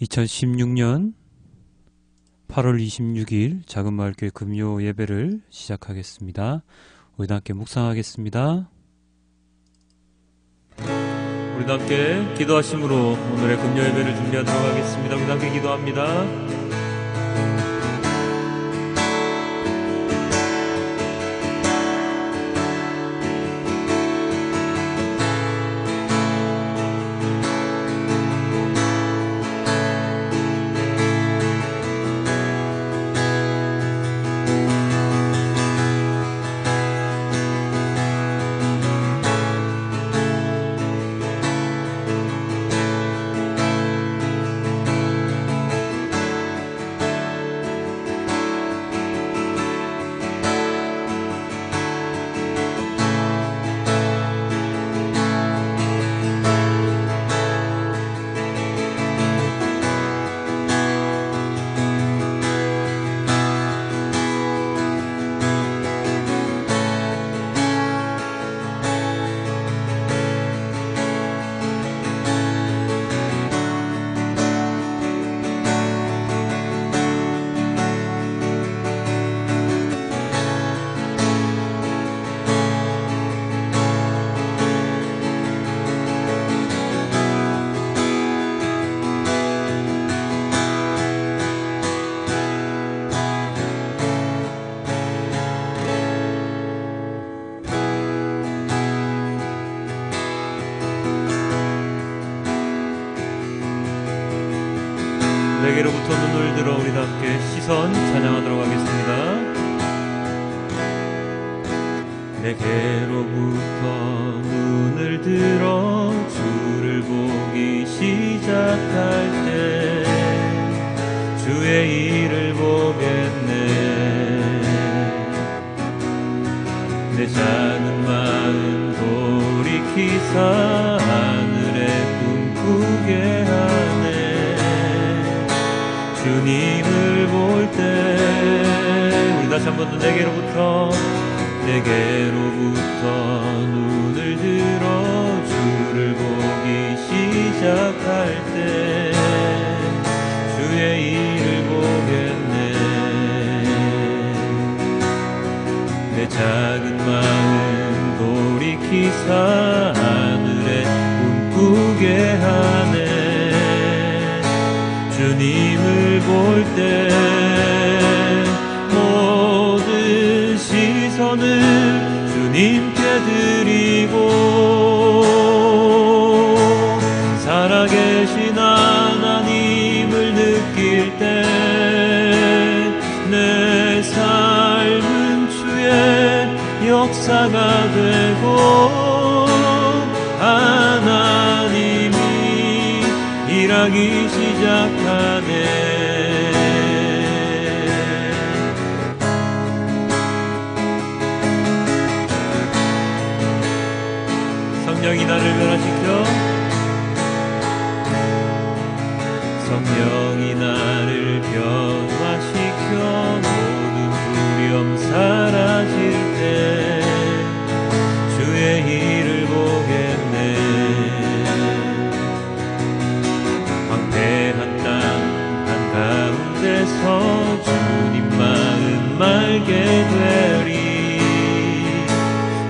2016년 8월 26일 작은마을교회 금요 예배를 시작하겠습니다. 우리도 함께 묵상하겠습니다. 우리도 함께 기도하심으로 오늘의 금요 예배를 준비하도록 하겠습니다. 우리도 함께 기도합니다. 내게로부터 눈을 들어 우리도 함께 시선 찬양하도록 하겠습니다. 내게로부터 눈을 들어 주를 보기 시작할 때 주의 일을 보겠네. 내 작은 마음 돌이키사 하늘에 꿈꾸게 하네. 주님을 볼 때 우리 다시 한 번 더 내게로부터 눈을 들어 주를 보기 시작할 때 주의 일을 보겠네. 내 작은 마음 돌이키사 하늘에 꿈꾸게 하네. 주님을 볼 때 모든 시선을 주님께 드리고 살아계신 하나님을 느낄 때 내 삶은 주의 역사가 되고 하나님이 일하기 시작하네. 성령이 나를 변화시켜 성령이 나를 변화시켜 모든 두려움 사라질 때 주의 일을 보겠네. 황폐한 땅 한가운데서 주님 마음 알게 되리.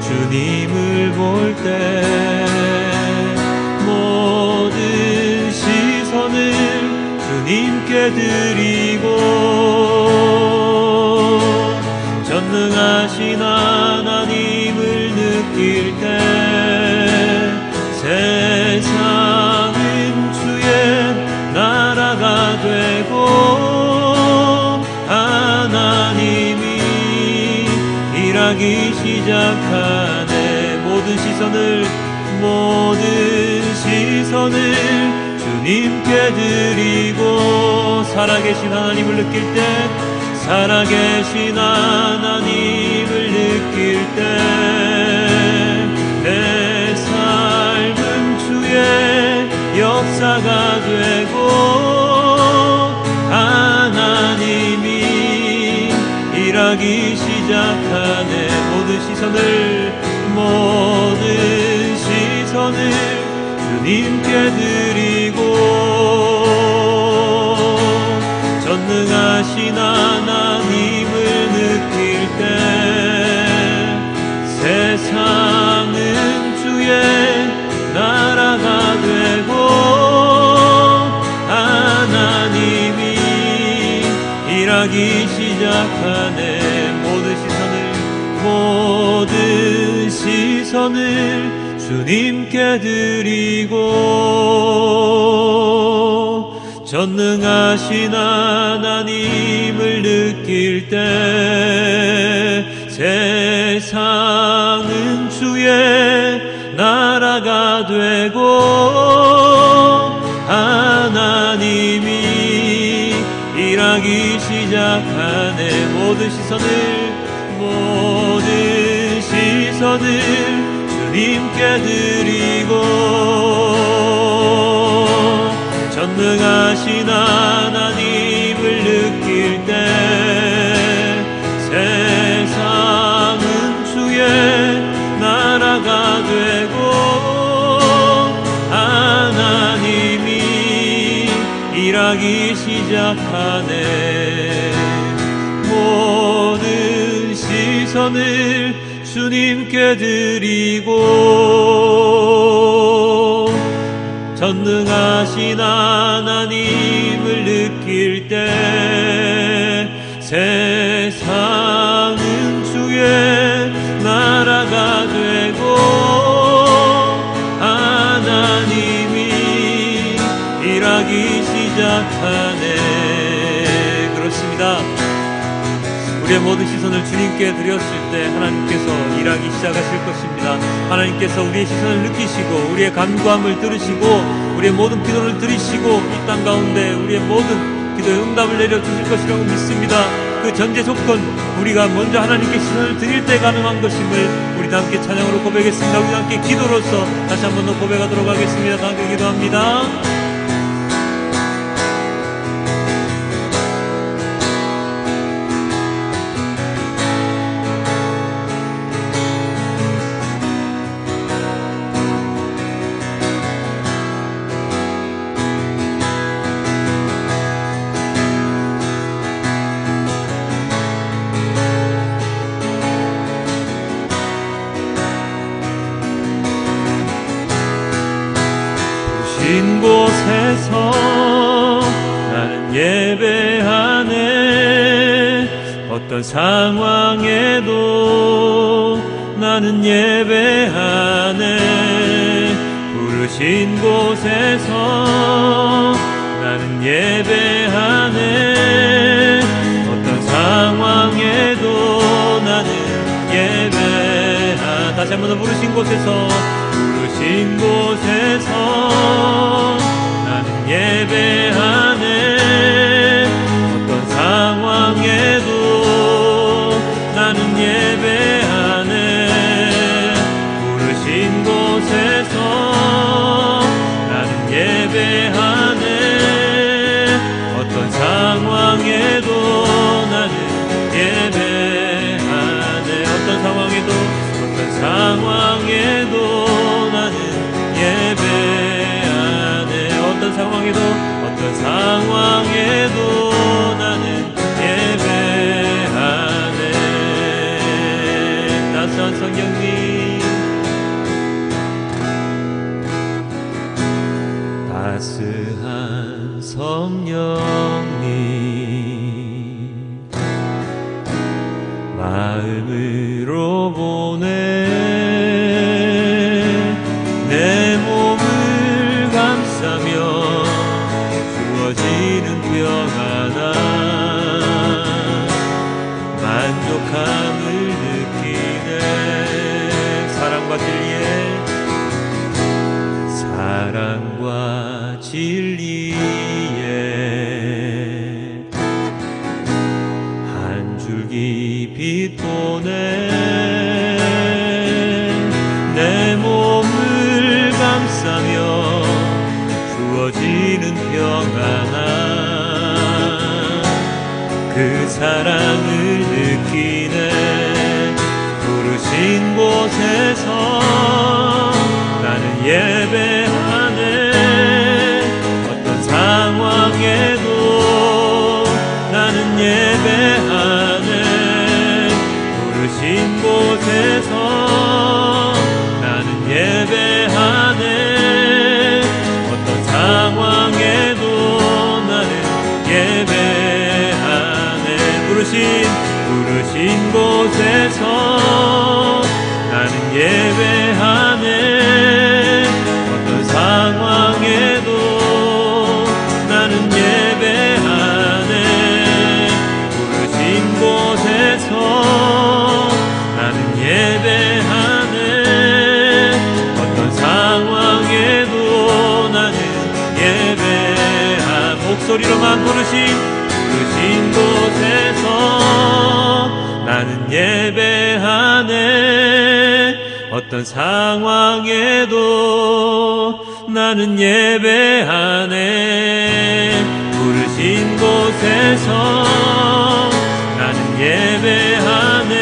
주님을 볼 때 모든 시선을 주님께 드리고 전능하신 하나님을 느낄 때 세상은 주의 나라가 되고 하나님이 일하기 시작하네. 모든 시선을 주님께 드리고 살아계신 하나님을 느낄 때 살아계신 하나님을 느낄 때 내 삶은 주의 역사가 되고 하나님이 일하기 시작하네. 모든 시선을 주님께 드리고 전능하신 하나님을 느낄 때 세상은 주의 나라가 되고 하나님이 일하기 시작하네. 모든 시선을 주님께 드리고 전능하신 하나님을 느낄 때 세상은 주의 나라가 되고 하나님이 일하기 시작하네. 모든 시선을 주님께 드리고 전능하신 하나님을 느낄 때 세상은 주의 나라가 되고 하나님이 일하기 시작하네. 모든 시선을 주님께 드리고 전능하신 하나님을 느낄 때 세상은 주의 나라가 되고 하나님이 일하기 시작하네. 그렇습니다. 우리의 모든 시선을 주님께 드렸을 때 하나님께서 일하기 시작하실 것입니다. 하나님께서 우리의 시선을 느끼시고 우리의 간구함을 들으시고 우리의 모든 기도를 들으시고 이 땅 가운데 우리의 모든 기도에 응답을 내려주실 것이라고 믿습니다. 그 전제 조건, 우리가 먼저 하나님께 시선을 드릴 때 가능한 것임을 우리 다 함께 찬양으로 고백했습니다. 우리 다 함께 기도로서 다시 한 번 더 고백하도록 하겠습니다. 다 함께 기도합니다. 빈 곳에서 나는 예배하네. 어떤 상황에도 나는 예배하네. 부르신 곳에서 나는 예배하네. 어떤 상황에도 나는 예배하네. 다시 한번 더 부르신 곳에서 나는 예배하네. 어떤 상황에도 나는 예배하네. 부르신 곳에서 나는 예배하네. 어떤 상황에도 나는 예배하네. 어떤 상황에도 나는 예배하네. 어떤 상황에도 나는 예배하네. 따스한 성령님, 따스한 성령님, 마음으로 보내 내 몸을 감싸며 주어지는 평안함, 만족함을 느끼네. 사랑과 진리에 한 줄기 빛 보내 내 몸을 감싸며 주어지는 평안함, 그 사랑을 느끼네. 부르신 곳에서 나는 예배하네. 어떤 상황에도 목소리로만 부르신 곳에서 나는 예배하네. 어떤 상황에도 나는 예배하네. 부르신 곳에서 나는 예배하네.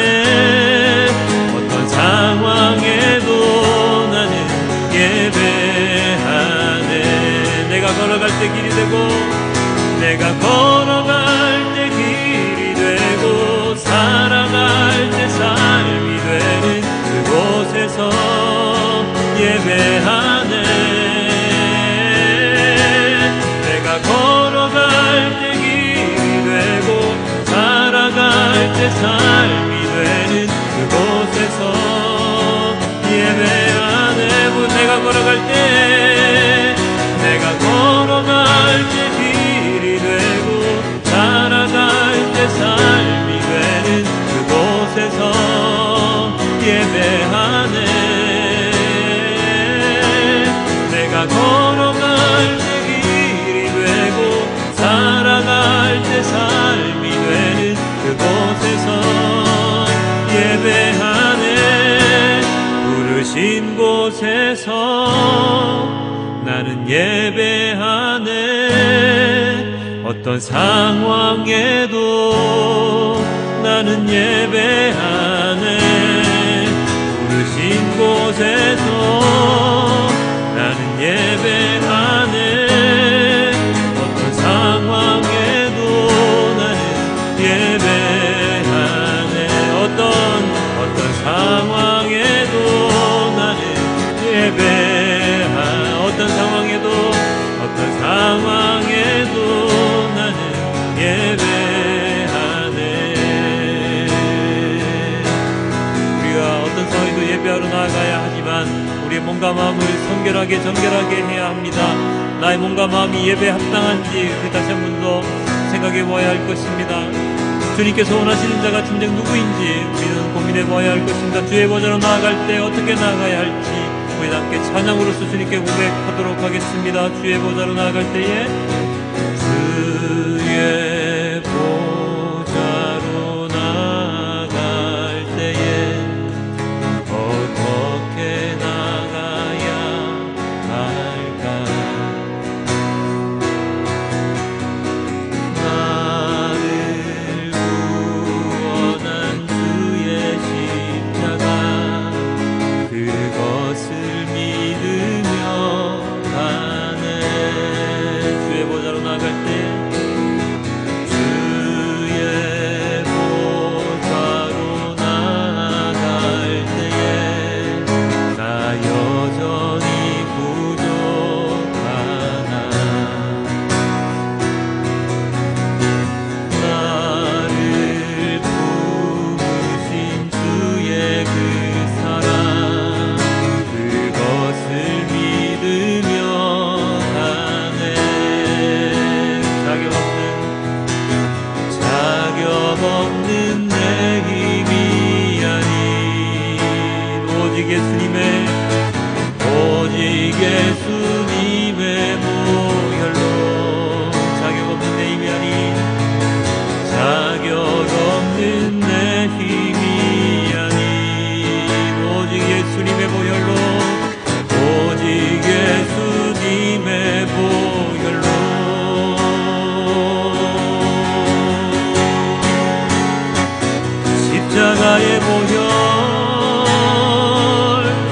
어떤 상황에도 나는 예배하네. 내가 걸어갈 때 길이 되고 내가 걸어갈 때 길이 되고 살아갈 때 삶이 되는 그곳에서 예배하네. 내가 걸어갈 때 길이 되고 살아갈 때 삶이 되는 그곳에서 예배하네. 내가 걸어갈 때 내가 걸어갈 때 길이 되고 살아갈 때 삶이 되는 그곳에서 예배하네. 내가 걸어갈 때 길이 되고 살아갈 때 삶이 되는 그곳에서 예배하네. 부르신 곳에서 나는 예배하네. 어떤 상황에도 나는 예배하네. 부르신 곳에서 나는 예배하네. 어떤 상황에도 나는 예배하네. 어떤 상황에도 나는 예배하네. 어떤 상황에도 나는 예배하네. 우리가 어떤 상황에도 예배하러 나아가야 하지만 우리의 몸과 마음을 정결하게 해야 합니다. 나의 몸과 마음이 예배에 합당한지 다시 한 번 더 생각해 보아야 할 것입니다. 주님께서 원하시는 자가 진정 누구인지 우리는 고민해 보아야 할 것입니다. 주의 보좌로 나아갈 때 어떻게 나아가야 할지 우리 함께 찬양으로서 주님께 고백하도록 하겠습니다. 주의 보좌로 나아갈 때에 주의 보좌로 나아갈 때에 어떻게 나가야 할까? 나를 구원한 주의 십자가 그것을 믿으며 가네. 주의 보좌로 나갈 때 주의 보좌로 나갈 때에 나 여전히 부족하나. 나를 부으신 주의 그 사랑 그것을 믿으며 가네. 자격 없는 내 힘이 아닌 오직 예수님의 보혈로 자격 없는 내 힘이 아닌 자격 없는 내 힘이 아닌 오직 예수님의 보혈로 오직 예수님의 보혈로 십자가의 보혈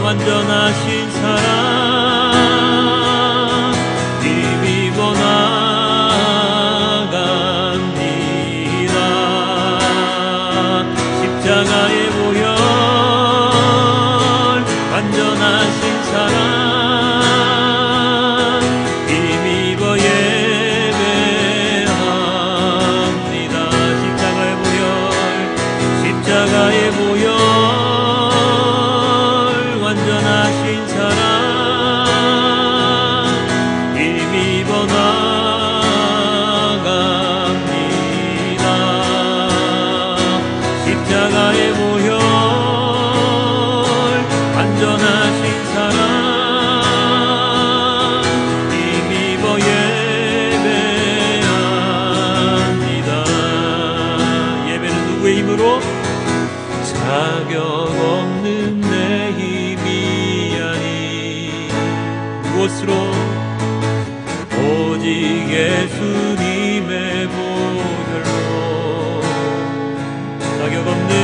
완전하신 사랑 힘입어 나갑니다. 십자가의 보혈 완전하신 사랑 힘입어 예배합니다. 십자가의 보혈 완전하신 사랑 힘입어 나갑니다. 십자가의 보혈 완전하신 사랑 힘입어 예배합니다. 오직 예수님의 보혈로 자격 없는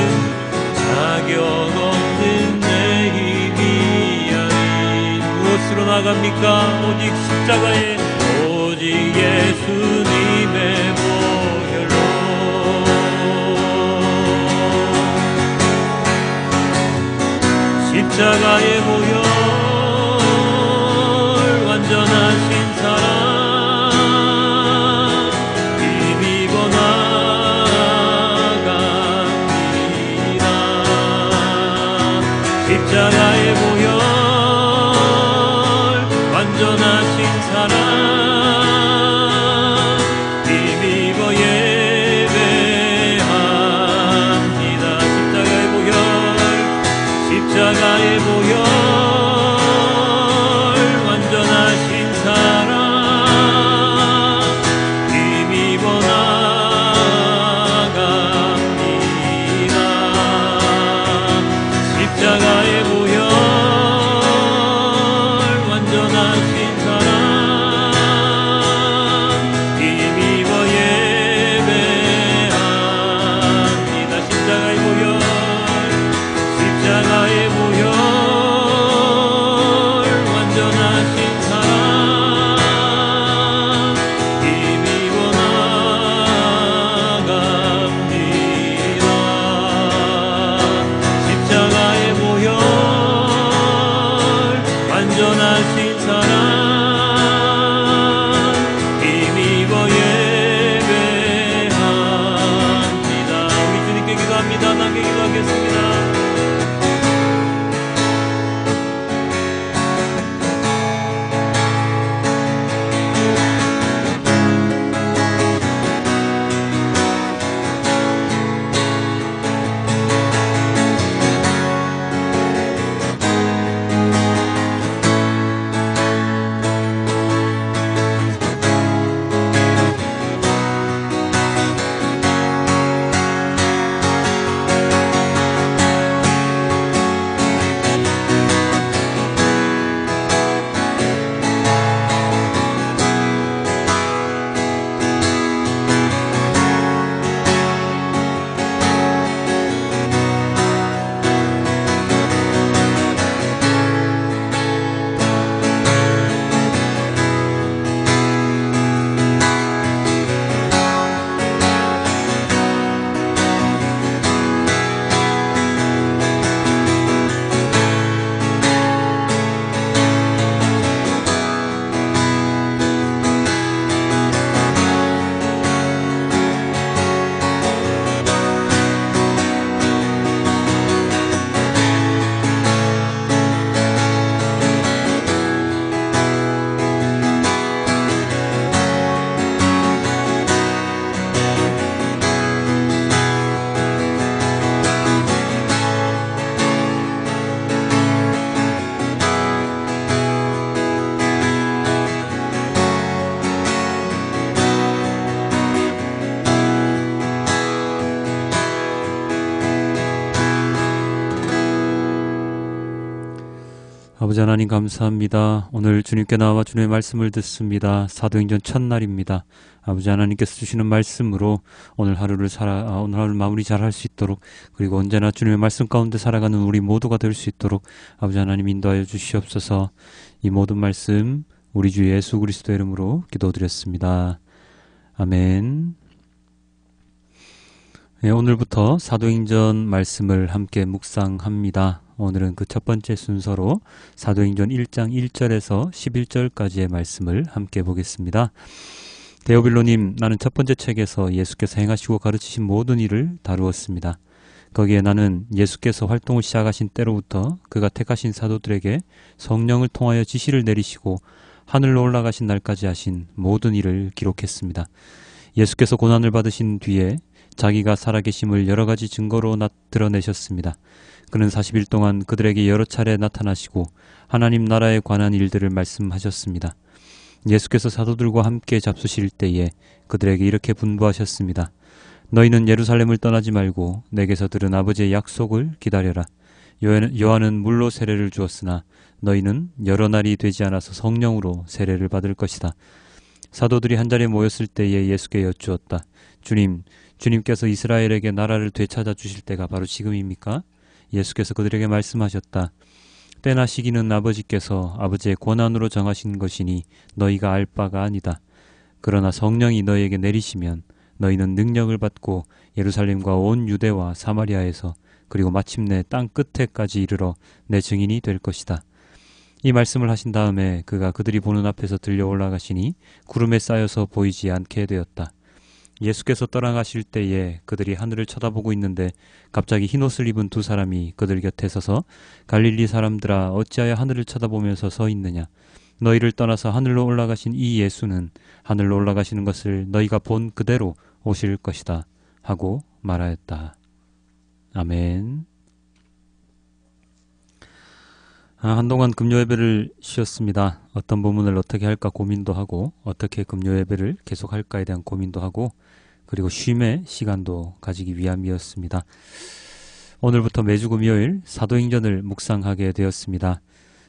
내 힘이 아닌 무엇으로 나갑니까? 오직 십자가에 오직 예수님의 보혈로 십자가의 보혈 완전하신 사랑 힘입어 나갑니다. 십자가의 보혈 완전하신 사랑 힘입어 예배합니다. 십자가의 보혈 완전하신 사랑 힘입어 나갑니다. 십자가의 보혈 완전하신 사랑 힘입어 예배합니다. 십자가의 보혈 완전하신 사랑 힘입어 나갑니다. 십자가의 보혈 완전하신 사랑 힘입어 예배합니다. 우리 주님께 기도합니다. 함께 기도하겠습니다. 아버지 하나님 감사합니다. 오늘 주님께 나와 주님의 말씀을 듣습니다. 사도행전 첫날입니다. 아버지 하나님께서 주시는 말씀으로 오늘 하루를 마무리 잘할 수 있도록, 그리고 언제나 주님의 말씀 가운데 살아가는 우리 모두가 될 수 있도록 아버지 하나님 인도하여 주시옵소서. 이 모든 말씀 우리 주 예수 그리스도 이름으로 기도드렸습니다. 아멘. 네, 오늘부터 사도행전 말씀을 함께 묵상합니다. 오늘은 그 첫 번째 순서로 사도행전 1장 1절에서 11절까지의 말씀을 함께 보겠습니다. 데오빌로님, 나는 첫 번째 책에서 예수께서 행하시고 가르치신 모든 일을 다루었습니다. 거기에 나는 예수께서 활동을 시작하신 때로부터 그가 택하신 사도들에게 성령을 통하여 지시를 내리시고 하늘로 올라가신 날까지 하신 모든 일을 기록했습니다. 예수께서 고난을 받으신 뒤에 자기가 살아계심을 여러 가지 증거로 드러내셨습니다. 그는 40일 동안 그들에게 여러 차례 나타나시고 하나님 나라에 관한 일들을 말씀하셨습니다. 예수께서 사도들과 함께 잡수실 때에 그들에게 이렇게 분부하셨습니다. 너희는 예루살렘을 떠나지 말고 내게서 들은 아버지의 약속을 기다려라. 요한은 물로 세례를 주었으나 너희는 여러 날이 되지 않아서 성령으로 세례를 받을 것이다. 사도들이 한자리에 모였을 때에 예수께 여쭈었다. 주님께서 이스라엘에게 나라를 되찾아 주실 때가 바로 지금입니까? 예수께서 그들에게 말씀하셨다. 때나 시기는 아버지께서 아버지의 권한으로 정하신 것이니 너희가 알 바가 아니다. 그러나 성령이 너희에게 내리시면 너희는 능력을 받고 예루살렘과 온 유대와 사마리아에서 그리고 마침내 땅 끝에까지 이르러 내 증인이 될 것이다. 이 말씀을 하신 다음에 그가 그들이 보는 앞에서 들려 올라가시니 구름에 쌓여서 보이지 않게 되었다. 예수께서 떠나가실 때에 그들이 하늘을 쳐다보고 있는데 갑자기 흰옷을 입은 두 사람이 그들 곁에 서서 갈릴리 사람들아 어찌하여 하늘을 쳐다보면서 서 있느냐. 너희를 떠나서 하늘로 올라가신 이 예수는 하늘로 올라가시는 것을 너희가 본 그대로 오실 것이다 하고 말하였다. 아멘. 한동안 금요예배를 쉬었습니다. 어떤 부분을 어떻게 할까 고민도 하고 어떻게 금요예배를 계속할까에 대한 고민도 하고 그리고 쉼의 시간도 가지기 위함이었습니다. 오늘부터 매주 금요일 사도행전을 묵상하게 되었습니다.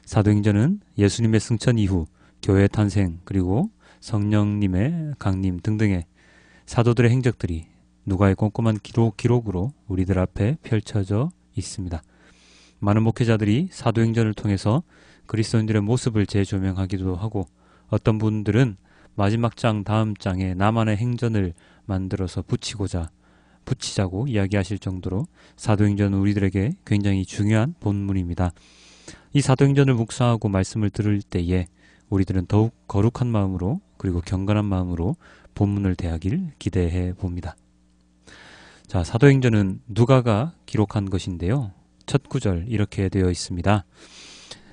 사도행전은 예수님의 승천 이후 교회 탄생 그리고 성령님의 강림 등등의 사도들의 행적들이 누가의 꼼꼼한 기록으로 우리들 앞에 펼쳐져 있습니다. 많은 목회자들이 사도행전을 통해서 그리스도인들의 모습을 재조명하기도 하고 어떤 분들은 마지막 장 다음 장에 나만의 행전을 만들어서 붙이자고 이야기하실 정도로 사도행전은 우리들에게 굉장히 중요한 본문입니다. 이 사도행전을 묵상하고 말씀을 들을 때에 우리들은 더욱 거룩한 마음으로 그리고 경건한 마음으로 본문을 대하길 기대해 봅니다. 자, 사도행전은 누가가 기록한 것인데요. 첫 구절 이렇게 되어 있습니다.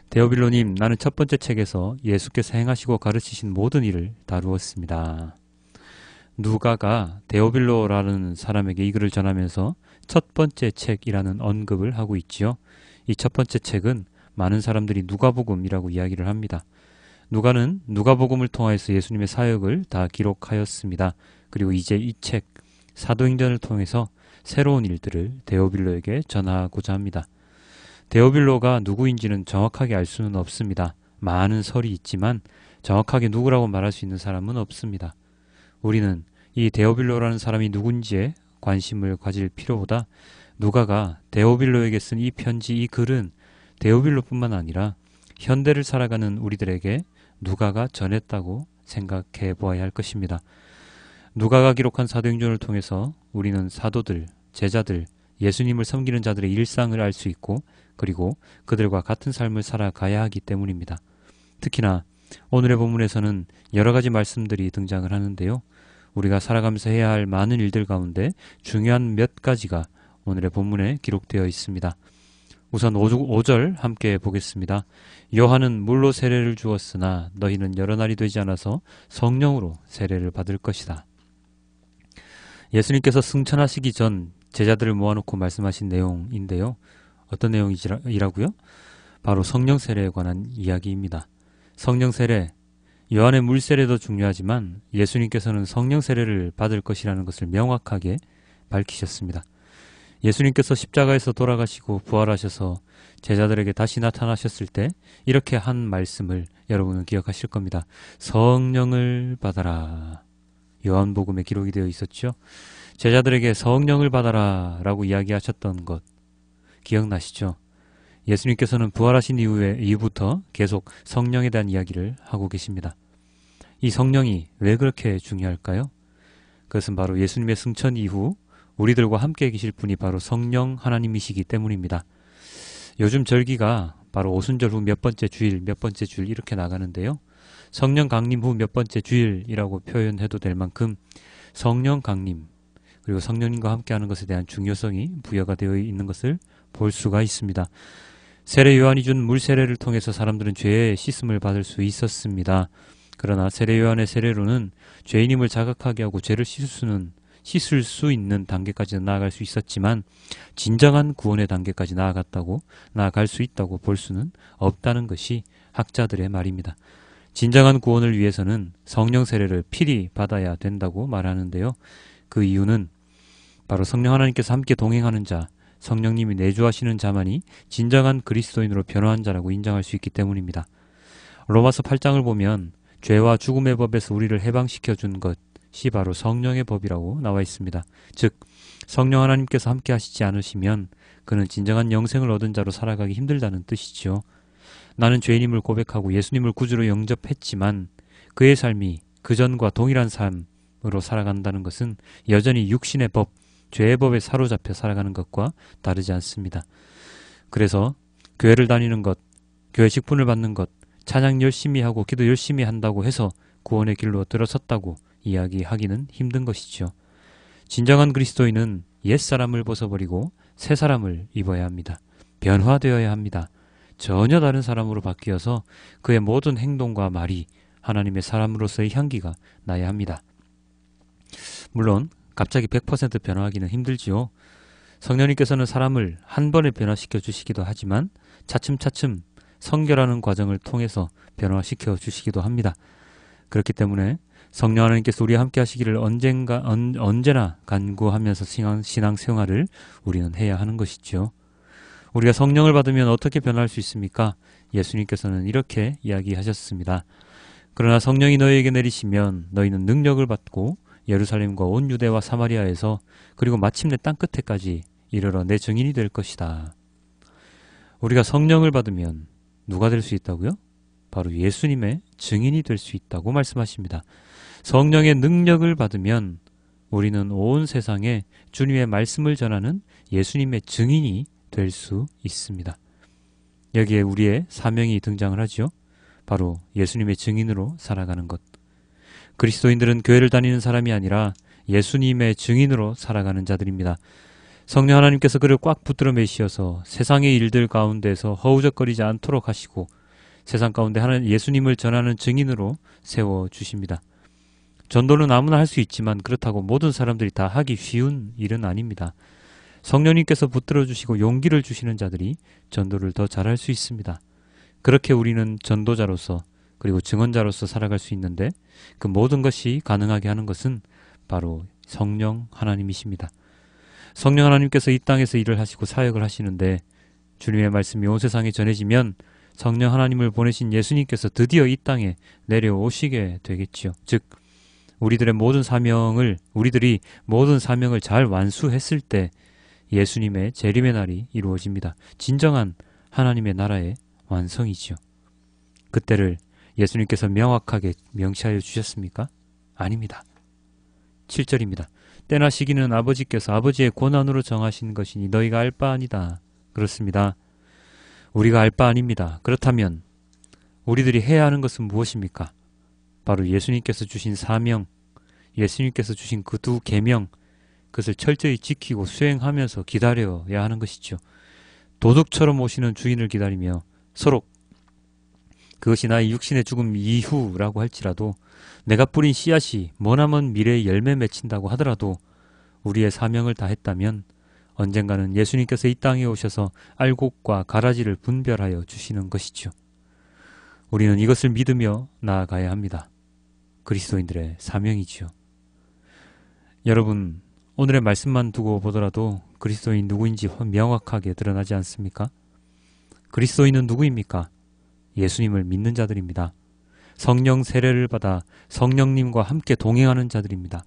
데오빌로님, 나는 첫 번째 책에서 예수께서 행하시고 가르치신 모든 일을 다루었습니다. 누가가 데오빌로라는 사람에게 이 글을 전하면서 첫 번째 책이라는 언급을 하고 있지요. 이 첫 번째 책은 많은 사람들이 누가복음이라고 이야기를 합니다. 누가는 누가복음을 통하여서 예수님의 사역을 다 기록하였습니다. 그리고 이제 이 책 사도행전을 통해서 새로운 일들을 데오빌로에게 전하고자 합니다. 데오빌로가 누구인지는 정확하게 알 수는 없습니다. 많은 설이 있지만 정확하게 누구라고 말할 수 있는 사람은 없습니다. 우리는 이 데오빌로라는 사람이 누군지에 관심을 가질 필요보다 누가가 데오빌로에게 쓴 이 편지, 이 글은 데오빌로뿐만 아니라 현대를 살아가는 우리들에게 누가가 전했다고 생각해 보아야 할 것입니다. 누가가 기록한 사도행전을 통해서 우리는 사도들, 제자들, 예수님을 섬기는 자들의 일상을 알 수 있고 그리고 그들과 같은 삶을 살아가야 하기 때문입니다. 특히나 오늘의 본문에서는 여러 가지 말씀들이 등장을 하는데요. 우리가 살아가면서 해야 할 많은 일들 가운데 중요한 몇 가지가 오늘의 본문에 기록되어 있습니다. 우선 5절 함께 보겠습니다. 요한은 물로 세례를 주었으나 너희는 여러 날이 되지 않아서 성령으로 세례를 받을 것이다. 예수님께서 승천하시기 전 제자들을 모아놓고 말씀하신 내용인데요. 어떤 내용이라고요? 바로 성령 세례에 관한 이야기입니다. 성령 세례, 요한의 물 세례도 중요하지만 예수님께서는 성령 세례를 받을 것이라는 것을 명확하게 밝히셨습니다. 예수님께서 십자가에서 돌아가시고 부활하셔서 제자들에게 다시 나타나셨을 때 이렇게 한 말씀을 여러분은 기억하실 겁니다. 성령을 받아라. 요한복음에 기록이 되어 있었죠. 제자들에게 성령을 받아라 라고 이야기하셨던 것 기억나시죠? 예수님께서는 부활하신 이후부터 계속 성령에 대한 이야기를 하고 계십니다. 이 성령이 왜 그렇게 중요할까요? 그것은 바로 예수님의 승천 이후 우리들과 함께 계실 분이 바로 성령 하나님이시기 때문입니다. 요즘 절기가 바로 오순절 후 몇 번째 주일 이렇게 나가는데요. 성령 강림 후 몇 번째 주일이라고 표현해도 될 만큼 성령 강림 그리고 성령님과 함께하는 것에 대한 중요성이 부여가 되어 있는 것을 볼 수가 있습니다. 세례 요한이 준 물 세례를 통해서 사람들은 죄의 씻음을 받을 수 있었습니다. 그러나 세례 요한의 세례로는 죄인임을 자각하게 하고 죄를 씻을 수 있는 단계까지는 나아갈 수 있었지만 진정한 구원의 단계까지 나아갈 수 있다고 볼 수는 없다는 것이 학자들의 말입니다. 진정한 구원을 위해서는 성령 세례를 필히 받아야 된다고 말하는데요. 그 이유는 바로 성령 하나님께서 함께 동행하는 자, 성령님이 내주하시는 자만이 진정한 그리스도인으로 변화한 자라고 인정할 수 있기 때문입니다. 로마서 8장을 보면 죄와 죽음의 법에서 우리를 해방시켜 준 것이 바로 성령의 법이라고 나와 있습니다. 즉 성령 하나님께서 함께 하시지 않으시면 그는 진정한 영생을 얻은 자로 살아가기 힘들다는 뜻이죠. 나는 죄인임을 고백하고 예수님을 구주로 영접했지만 그의 삶이 그전과 동일한 삶으로 살아간다는 것은 여전히 육신의 법, 죄의 법에 사로잡혀 살아가는 것과 다르지 않습니다. 그래서 교회를 다니는 것, 교회 직분을 받는 것, 찬양 열심히 하고 기도 열심히 한다고 해서 구원의 길로 들어섰다고 이야기하기는 힘든 것이죠. 진정한 그리스도인은 옛사람을 벗어버리고 새 사람을 입어야 합니다. 변화되어야 합니다. 전혀 다른 사람으로 바뀌어서 그의 모든 행동과 말이 하나님의 사람으로서의 향기가 나야 합니다. 물론 갑자기 100% 변화하기는 힘들지요. 성령님께서는 사람을 한 번에 변화시켜 주시기도 하지만 차츰차츰 성결하는 과정을 통해서 변화시켜 주시기도 합니다. 그렇기 때문에 성령 하나님께서 우리와 함께 하시기를 언제나 간구하면서 신앙생활을 우리는 해야 하는 것이죠. 우리가 성령을 받으면 어떻게 변할 수 있습니까? 예수님께서는 이렇게 이야기하셨습니다. 그러나 성령이 너희에게 내리시면 너희는 능력을 받고 예루살렘과 온 유대와 사마리아에서 그리고 마침내 땅끝에까지 이르러 내 증인이 될 것이다. 우리가 성령을 받으면 누가 될 수 있다고요? 바로 예수님의 증인이 될 수 있다고 말씀하십니다. 성령의 능력을 받으면 우리는 온 세상에 주님의 말씀을 전하는 예수님의 증인이 될 수 있습니다. 여기에 우리의 사명이 등장을 하죠. 바로 예수님의 증인으로 살아가는 것. 그리스도인들은 교회를 다니는 사람이 아니라 예수님의 증인으로 살아가는 자들입니다. 성령 하나님께서 그를 꽉 붙들어 매시어서 세상의 일들 가운데서 허우적거리지 않도록 하시고 세상 가운데 예수님을 전하는 증인으로 세워주십니다. 전도는 아무나 할 수 있지만 그렇다고 모든 사람들이 다 하기 쉬운 일은 아닙니다. 성령님께서 붙들어 주시고 용기를 주시는 자들이 전도를 더 잘할 수 있습니다. 그렇게 우리는 전도자로서 그리고 증언자로서 살아갈 수 있는데 그 모든 것이 가능하게 하는 것은 바로 성령 하나님이십니다. 성령 하나님께서 이 땅에서 일을 하시고 사역을 하시는데 주님의 말씀이 온 세상에 전해지면 성령 하나님을 보내신 예수님께서 드디어 이 땅에 내려오시게 되겠지요. 즉 우리들이 모든 사명을 잘 완수했을 때 예수님의 재림의 날이 이루어집니다. 진정한 하나님의 나라의 완성이지요. 그때를 예수님께서 명확하게 명시하여 주셨습니까? 아닙니다. 7절입니다. 때나 시기는 아버지께서 아버지의 권한으로 정하신 것이니 너희가 알 바 아니다. 그렇습니다. 우리가 알 바 아닙니다. 그렇다면 우리들이 해야 하는 것은 무엇입니까? 바로 예수님께서 주신 사명, 예수님께서 주신 그 두 계명, 그것을 철저히 지키고 수행하면서 기다려야 하는 것이죠. 도둑처럼 오시는 주인을 기다리며 서로 그것이 나의 육신의 죽음 이후라고 할지라도 내가 뿌린 씨앗이 머나먼 미래의 열매 맺힌다고 하더라도 우리의 사명을 다했다면 언젠가는 예수님께서 이 땅에 오셔서 알곡과 가라지를 분별하여 주시는 것이죠. 우리는 이것을 믿으며 나아가야 합니다. 그리스도인들의 사명이지요. 여러분, 오늘의 말씀만 두고 보더라도 그리스도인 누구인지 명확하게 드러나지 않습니까? 그리스도인은 누구입니까? 예수님을 믿는 자들입니다. 성령 세례를 받아 성령님과 함께 동행하는 자들입니다.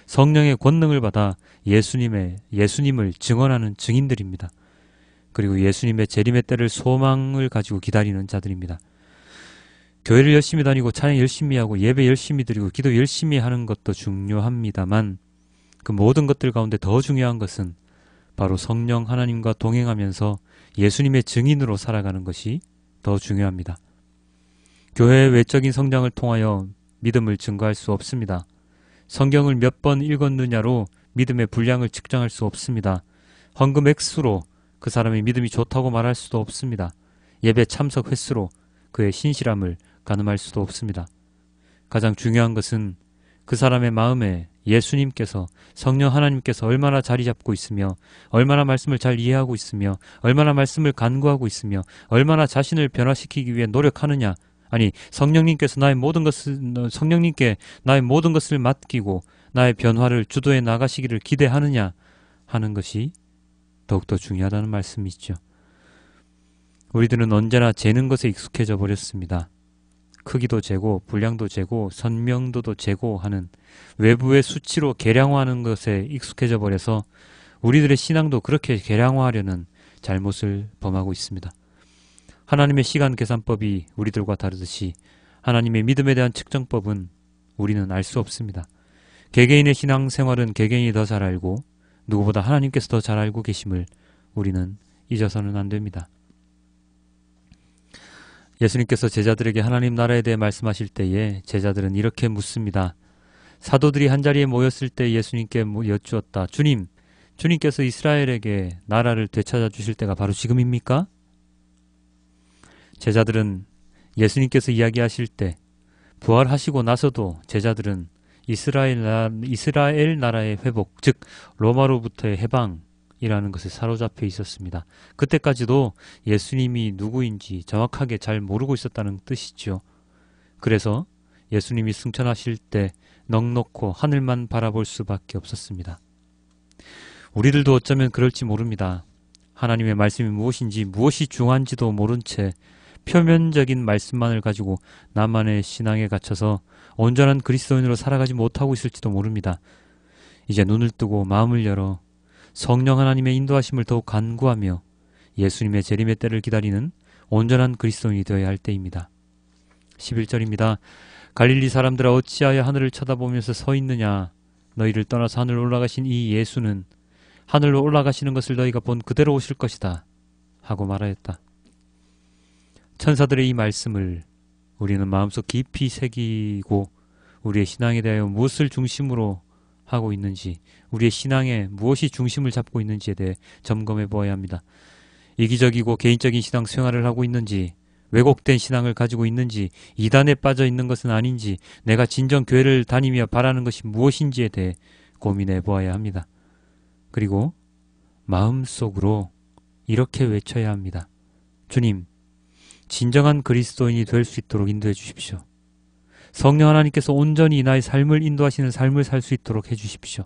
성령의 권능을 받아 예수님을 증언하는 증인들입니다. 그리고 예수님의 재림의 때를 소망을 가지고 기다리는 자들입니다. 교회를 열심히 다니고 찬양 열심히 하고 예배 열심히 드리고 기도 열심히 하는 것도 중요합니다만 그 모든 것들 가운데 더 중요한 것은 바로 성령 하나님과 동행하면서 예수님의 증인으로 살아가는 것이 더 중요합니다. 교회의 외적인 성장을 통하여 믿음을 증거할 수 없습니다. 성경을 몇 번 읽었느냐로 믿음의 분량을 측정할 수 없습니다. 헌금 액수로 그 사람의 믿음이 좋다고 말할 수도 없습니다. 예배 참석 횟수로 그의 신실함을 가늠할 수도 없습니다. 가장 중요한 것은 그 사람의 마음에 예수님께서 성령 하나님께서 얼마나 자리 잡고 있으며 얼마나 말씀을 잘 이해하고 있으며 얼마나 말씀을 간구하고 있으며 얼마나 자신을 변화시키기 위해 노력하느냐, 아니 성령님께 나의 모든 것을 맡기고 나의 변화를 주도해 나가시기를 기대하느냐 하는 것이 더욱더 중요하다는 말씀이죠. 우리들은 언제나 재는 것에 익숙해져 버렸습니다. 크기도 재고 분량도 재고 선명도도 재고 하는 외부의 수치로 계량화하는 것에 익숙해져 버려서 우리들의 신앙도 그렇게 계량화하려는 잘못을 범하고 있습니다. 하나님의 시간 계산법이 우리들과 다르듯이 하나님의 믿음에 대한 측정법은 우리는 알 수 없습니다. 개개인의 신앙생활은 개개인이 더 잘 알고 누구보다 하나님께서 더 잘 알고 계심을 우리는 잊어서는 안 됩니다. 예수님께서 제자들에게 하나님 나라에 대해 말씀하실 때에 제자들은 이렇게 묻습니다. 사도들이 한자리에 모였을 때 예수님께 여쭈었다. 주님께서 이스라엘에게 나라를 되찾아 주실 때가 바로 지금입니까? 제자들은 예수님께서 이야기하실 때 부활하시고 나서도 제자들은 이스라엘 나라의 회복, 즉 로마로부터의 해방이라는 것에 사로잡혀 있었습니다. 그때까지도 예수님이 누구인지 정확하게 잘 모르고 있었다는 뜻이죠. 그래서 예수님이 승천하실 때 넋놓고 하늘만 바라볼 수밖에 없었습니다. 우리들도 어쩌면 그럴지 모릅니다. 하나님의 말씀이 무엇인지 무엇이 중요한지도 모른 채 표면적인 말씀만을 가지고 나만의 신앙에 갇혀서 온전한 그리스도인으로 살아가지 못하고 있을지도 모릅니다. 이제 눈을 뜨고 마음을 열어 성령 하나님의 인도하심을 더욱 간구하며 예수님의 재림의 때를 기다리는 온전한 그리스도인이 되어야 할 때입니다. 11절입니다. 갈릴리 사람들아 어찌하여 하늘을 쳐다보면서 서 있느냐. 너희를 떠나서 하늘로 올라가신 이 예수는 하늘로 올라가시는 것을 너희가 본 그대로 오실 것이다 하고 말하였다. 천사들의 이 말씀을 우리는 마음속 깊이 새기고 우리의 신앙에 대하여 무엇을 중심으로 하고 있는지, 우리의 신앙에 무엇이 중심을 잡고 있는지에 대해 점검해 보아야 합니다. 이기적이고 개인적인 신앙 생활을 하고 있는지, 왜곡된 신앙을 가지고 있는지, 이단에 빠져 있는 것은 아닌지, 내가 진정 교회를 다니며 바라는 것이 무엇인지에 대해 고민해 보아야 합니다. 그리고 마음속으로 이렇게 외쳐야 합니다. 주님, 진정한 그리스도인이 될 수 있도록 인도해 주십시오. 성령 하나님께서 온전히 나의 삶을 인도하시는 삶을 살 수 있도록 해 주십시오.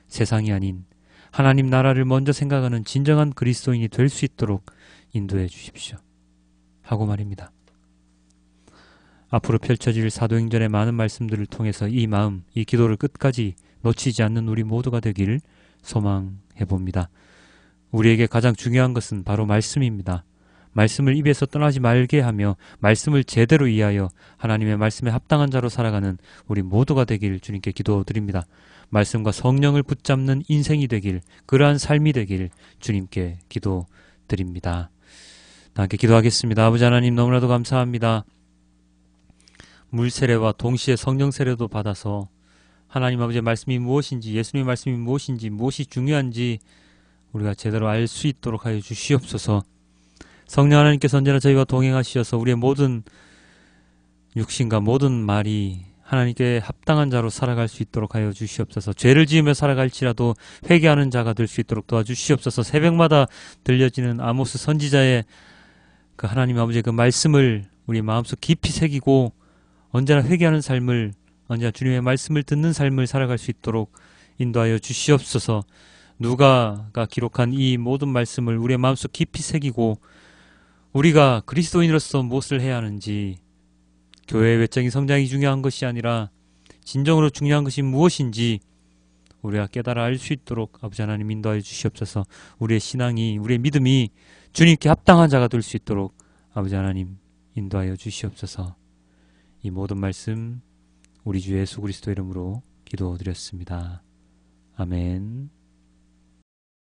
세상이 아닌 하나님 나라를 먼저 생각하는 진정한 그리스도인이 될 수 있도록 인도해 주십시오. 하고 말입니다. 앞으로 펼쳐질 사도행전의 많은 말씀들을 통해서 이 마음, 이 기도를 끝까지 놓치지 않는 우리 모두가 되길 소망해 봅니다. 우리에게 가장 중요한 것은 바로 말씀입니다. 말씀을 입에서 떠나지 말게 하며 말씀을 제대로 이해하여 하나님의 말씀에 합당한 자로 살아가는 우리 모두가 되길 주님께 기도드립니다. 말씀과 성령을 붙잡는 인생이 되길, 그러한 삶이 되길 주님께 기도드립니다. 함께 기도하겠습니다. 아버지 하나님, 너무나도 감사합니다. 물 세례와 동시에 성령 세례도 받아서 하나님 아버지의 말씀이 무엇인지, 예수님의 말씀이 무엇인지, 무엇이 중요한지 우리가 제대로 알 수 있도록 하여 주시옵소서. 성령 하나님께서 언제나 저희와 동행하시어서 우리의 모든 육신과 모든 말이 하나님께 합당한 자로 살아갈 수 있도록 하여 주시옵소서. 죄를 지으며 살아갈지라도 회개하는 자가 될 수 있도록 도와주시옵소서. 새벽마다 들려지는 아모스 선지자의 그 하나님 아버지의 그 말씀을 우리 마음속 깊이 새기고 언제나 회개하는 삶을, 언제나 주님의 말씀을 듣는 삶을 살아갈 수 있도록 인도하여 주시옵소서. 누가가 기록한 이 모든 말씀을 우리의 마음속 깊이 새기고 우리가 그리스도인으로서 무엇을 해야 하는지, 교회의 외적인 성장이 중요한 것이 아니라 진정으로 중요한 것이 무엇인지 우리가 깨달아 알 수 있도록 아버지 하나님 인도하여 주시옵소서. 우리의 신앙이, 우리의 믿음이 주님께 합당한 자가 될 수 있도록 아버지 하나님 인도하여 주시옵소서. 이 모든 말씀 우리 주 예수 그리스도 이름으로 기도드렸습니다. 아멘.